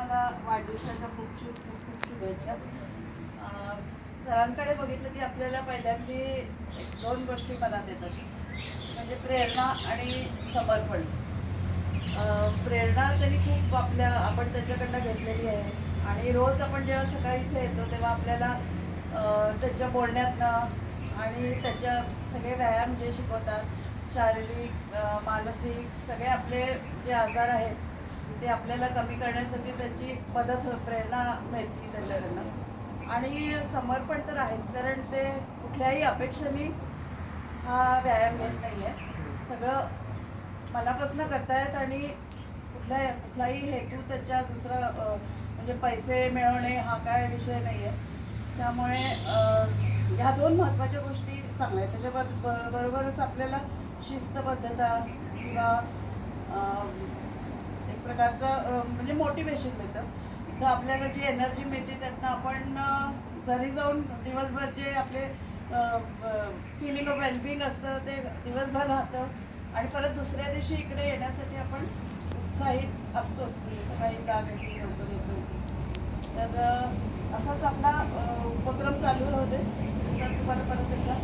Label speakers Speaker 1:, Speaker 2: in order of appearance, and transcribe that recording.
Speaker 1: तुम्हाला वाढदिवसाच्या खूप खूप शुभेच्छा. सरांकडे बघितलं की आपल्याला पहिल्यांदा दोन गोष्टी मनात येतात, म्हणजे प्रेरणा आणि समर्पण. प्रेरणा त्यांनी खूप आपण त्याच्याकडनं घेतलेली आहे आणि रोज आपण जेव्हा सकाळी इथे येतो तेव्हा आपल्याला त्याच्या बोलण्यातनं आणि त्याच्या सगळे व्यायाम जे शिकवतात, शारीरिक मानसिक सगळे आपले जे आजार आहेत ते आपल्याला कमी करण्यासाठी त्याची प्रेरणा मिळते त्याच्याकडनं. आणि समर्पण तर आहेच, कारण ते कुठल्याही अपेक्षेने हा व्यायाम घेत नाही आहे. सगळं मनापासून करतायत आणि कुठलाही हेतू त्याच्या दुसरा म्हणजे पैसे मिळवणे हा काय विषय नाही आहे. त्यामुळे ह्या दोन महत्त्वाच्या गोष्टी चांगल्या आहेत. बरोबरच आपल्याला शिस्तबद्धता किंवा एक प्रकारचं म्हणजे मोटिवेशन मिळतं. इथं आपल्याला जी एनर्जी मिळते त्यातनं आपण घरी जाऊन दिवसभर जे आपले फिलिंग ऑफ वेलबिंग असतं ते दिवसभर राहतं आणि परत दुसऱ्या दिवशी इकडे येण्यासाठी आपण उत्साहित असतोच. म्हणजे सकाळी काम येते, लवकर येतो. तर असाच आपला उपक्रम चालू राहू दे. सर तुम्हाला परत एकदा